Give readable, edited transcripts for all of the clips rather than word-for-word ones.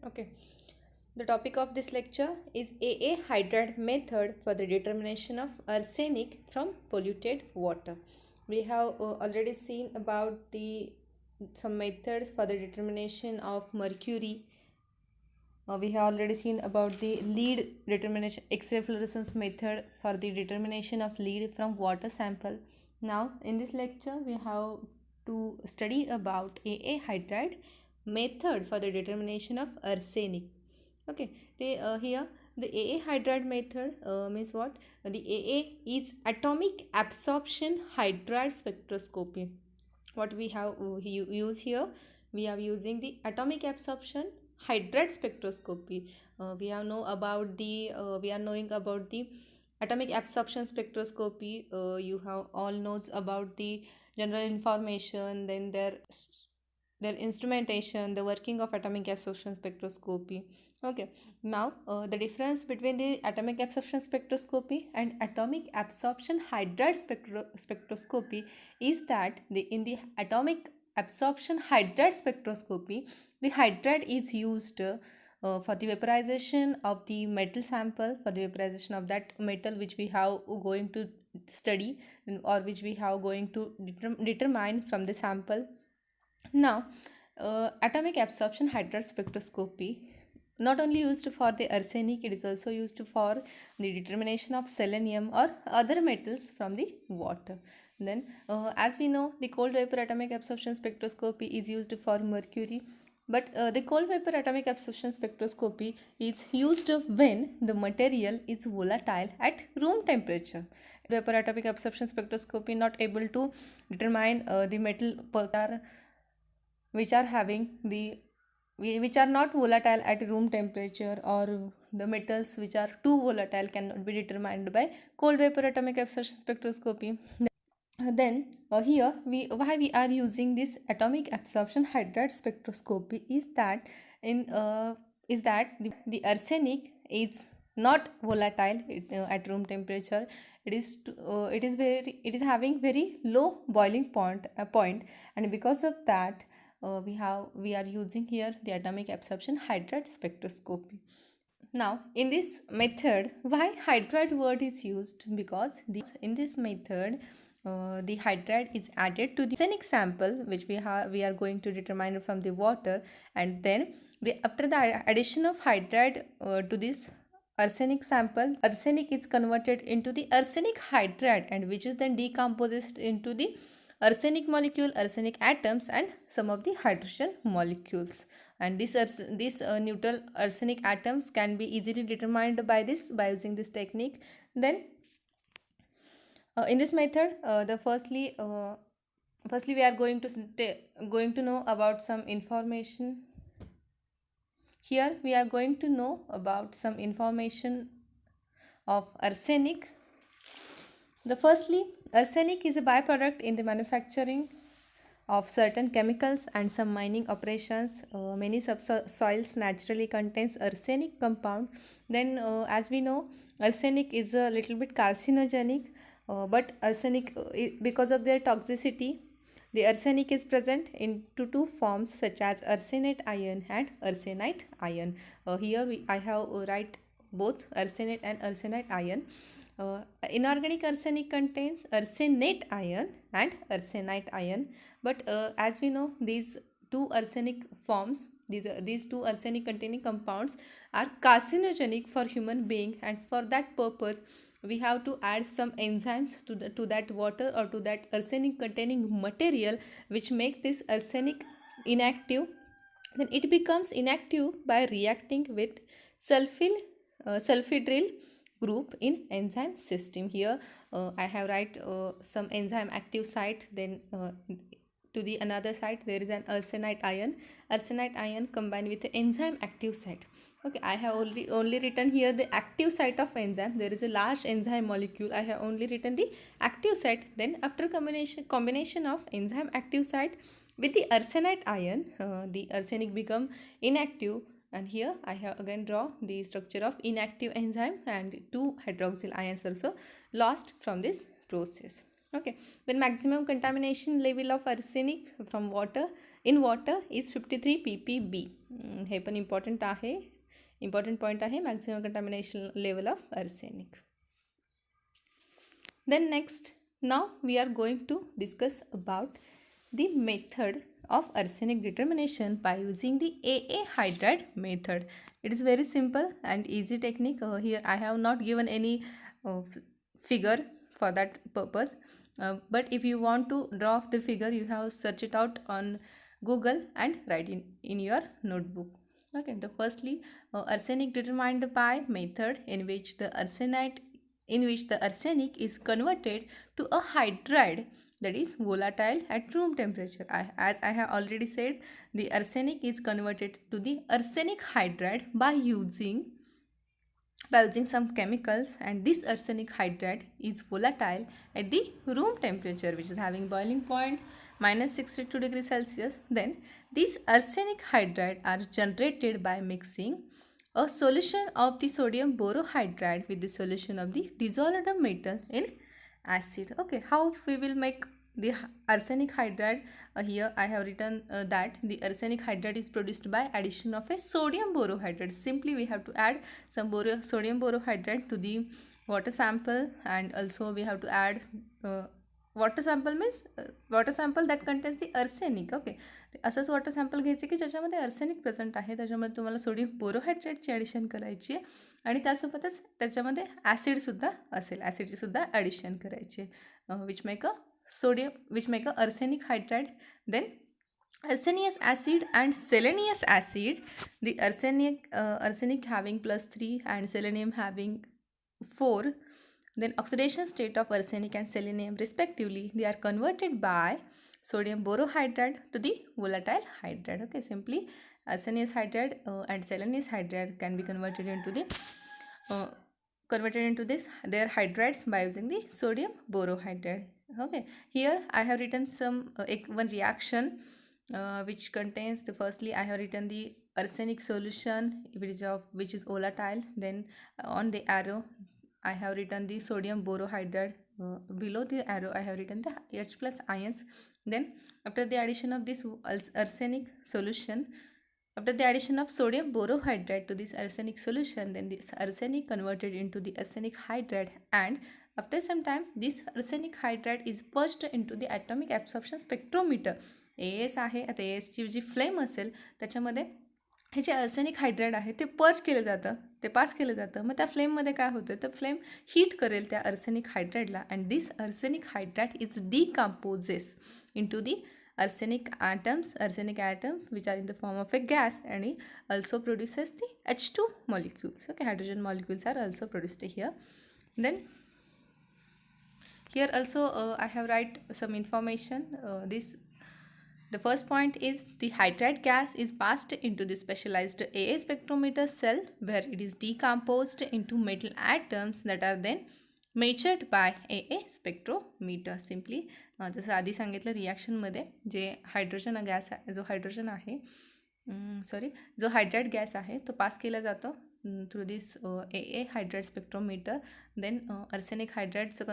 Okay. The topic of this lecture is AA hydride method for the determination of arsenic from polluted water. We have already seen about the some methods for the determination of mercury. We have already seen about the lead determination X-ray fluorescence method for the determination of lead from water sample. Now in this lecture we have to study about AA hydride method for the determination of arsenic. Okay, here the AA hydride method means what? The AA is atomic absorption hydride spectroscopy. What we have use here, we are using the atomic absorption hydride spectroscopy. We are knowing about the atomic absorption spectroscopy. You have all knows about the general information, then their instrumentation, the working of atomic absorption spectroscopy. Okay, now the difference between the atomic absorption spectroscopy and atomic absorption hydride spectroscopy is that in the atomic absorption hydride spectroscopy, the hydride is used for the vaporization of the metal sample, for the vaporization of that metal which we have going to study or which we have going to determine from the sample. Now, atomic absorption hydride spectroscopy not only used for the arsenic, it is also used for the determination of selenium or other metals from the water. Then, as we know, the cold vapor atomic absorption spectroscopy is used for mercury, but the cold vapor atomic absorption spectroscopy is used when the material is volatile at room temperature. Vapor atomic absorption spectroscopy not able to determine the metal which are having the which are not volatile at room temperature, or the metals which are too volatile cannot be determined by cold vapor atomic absorption spectroscopy. Then here why we are using this atomic absorption hydride spectroscopy is that the arsenic is not volatile at room temperature. It is having very low boiling point, and because of that we are using here the atomic absorption hydride spectroscopy. Now in this method, why hydride word is used? Because in this method the hydride is added to the arsenic sample which we are going to determine from the water, and then after the addition of hydride to this arsenic sample, arsenic is converted into the arsenic hydride, and which is then decomposed into the arsenic molecule, arsenic atoms, and some of the hydrogen molecules. And this neutral arsenic atoms can be easily determined by using this technique. Then in this method, firstly we are going to know about some information. Here we are going to know about some information of arsenic. Firstly, arsenic is a byproduct in the manufacturing of certain chemicals and some mining operations. Many subsoils naturally contains arsenic compound. Then as we know, arsenic is a little bit carcinogenic, but arsenic because of their toxicity, the arsenic is present in two forms such as arsenate ion and arsenite ion. I have write both arsenate and arsenite ion. Inorganic arsenic contains arsenate ion and arsenite ion, but as we know, these two arsenic forms, these two arsenic containing compounds are carcinogenic for human being, and for that purpose we have to add some enzymes to that water or to that arsenic containing material, which make this arsenic inactive. Then it becomes inactive by reacting with sulfhydryl group in enzyme system. Here I have write some enzyme active site, then to the another site there is an arsenite ion combined with the enzyme active site. Okay, I have only written here the active site of enzyme. There is a large enzyme molecule, I have only written the active site. Then after combination of enzyme active site with the arsenite ion, the arsenic become inactive, and here I have again draw the structure of inactive enzyme, and two hydroxyl ions also lost from this process. Okay, when maximum contamination level of arsenic from water in water is 53 ppb. हे पण important आहे, important point आहे, maximum contamination level of arsenic. Then next, now we are going to discuss about the method of arsenic determination by using the AA hydride method. It is very simple and easy technique. Here I have not given any figure for that purpose. But if you want to draw the figure, you have search it out on Google and write in your notebook. Okay, the firstly arsenic determined by method in which the arsenic is converted to a hydride that is volatile at room temperature. As I have already said, the arsenic is converted to the arsenic hydride by using some chemicals, and this arsenic hydride is volatile at the room temperature, which is having boiling point -62 degrees Celsius. Then these arsenic hydride are generated by mixing a solution of the sodium borohydride with the solution of the dissolved metal in acid. Okay, how we will make the arsenic hydride? Here I have written that the arsenic hydride is produced by addition of a sodium borohydride. Simply we have to add some sodium borohydride to the water sample, and also we have to add water sample means water sample that contains the arsenic. Okay, असंच water sample घ्यायचं की ज्याच्यामध्ये arsenic present आहे, त्याच्यामध्ये तुम्हाला sodium बोरोहायड्रेटची addition करायची आहे, आणि त्यासोबतच त्याच्यामध्ये ॲसिडसुद्धा असेल, ॲसिडचीसुद्धा ॲडिशन करायची आहे, which make a arsenic hydride. Then arsenious acid and selenious acid, the arsenic having +3 and selenium having 4. Then oxidation state of arsenic and selenium respectively, they are converted by sodium borohydride to the volatile hydride. Okay, simply arsenious hydride and selenious hydride can be converted into their hydrides by using the sodium borohydride. Okay, here I have written some one reaction which contains the, firstly I have written the arsenic solution which is volatile. Then on the arrow I have written the sodium borohydride. Below the arrow I have written the H plus ions. Then after the addition of this arsenic solution, after the addition of sodium borohydride to this arsenic solution, then this arsenic converted into the arsenic hydride, and after some time this arsenic hydride is purged into the atomic absorption spectrometer. AS आहे, आता AS ची जी flame असेल त्याच्यामध्ये हे जे arsenic hydride आहे ते purge केलं जातं, ते पास केलं जातं. मग त्या फ्लेममध्ये काय होतं, तर फ्लेम हीट करेल त्या आर्सेनिक हायड्राईडला, and this arsenic hydride is decomposes into the arsenic atoms which are in the form of a gas, and it also produces the H2 molecules. Okay, hydrogen molecules are also produced here. Then here also I have write some information. The first point is the hydride gas is passed into the specialized AA spectrometer cell, where it is decomposed into metal atoms that are then measured by AA spectrometer. Simply जसं आधी सांगितलं, रिॲक्शनमध्ये जे hydrogen gas आहे, जो hydride gas आहे तो pass केला जातो through this AA hydride spectrometer. Then आर्सेनिकचं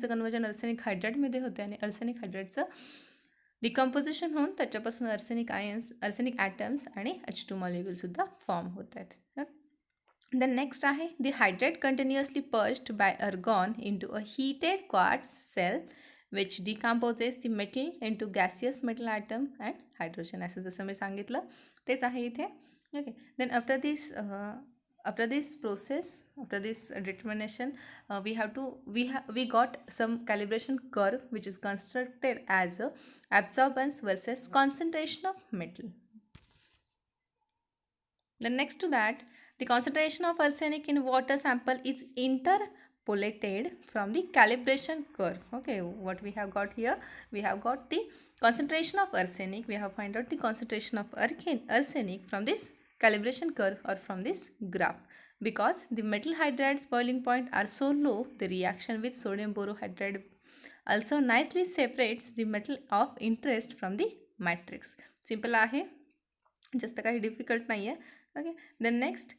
कन्वर्जन आर्सेनिक हायड्राईडमध्ये होते, आणि आर्सेनिक हायड्राईडचं डिकम्पोजिशन होऊन त्याच्यापासून आर्सेनिक ॲटम्स आणि H2 मॉलिक्यूलसुद्धा फॉर्म होत आहेत. Then next आहे the hydride continuously purged by argon into a heated quartz cell which decomposes the metal into gaseous metal atom and hydrogen. असं जसं मी सांगितलं तेच आहे इथे. Okay, then after this process, after this determination, we got some calibration curve which is constructed as a absorbance versus concentration of metal. Then next to that, the concentration of arsenic in water sample is interpolated from the calibration curve. Okay, what we have got here, we have got the concentration of arsenic. We have find out the concentration of arsenic from this calibration curve or from this graph. Because the metal hydride's boiling point are so low, the reaction with sodium borohydride also nicely separates the metal of interest from the matrix. Simple आहे, जास्त काही difficult नाही आहे. Okay, then next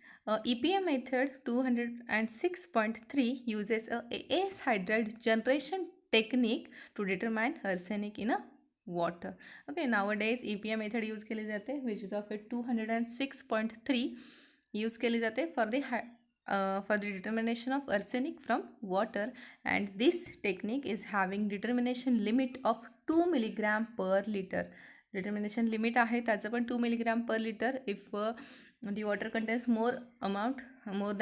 EPM method 206.3 uses a AS hydride generation technique to determine arsenic in a water. Okay, nowadays EPA method use केले जाते हैं which is of a 206.3 use केले जाते हैं for the determination of arsenic from water, and this technique is having determination limit of 2 milligram per liter. Determination limit आहे त्याचं पण 2 milligram per liter. If the water contains more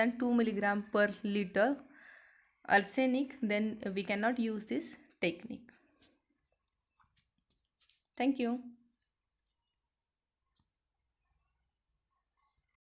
than 2 milligram per liter arsenic, then we cannot use this technique. Thank you.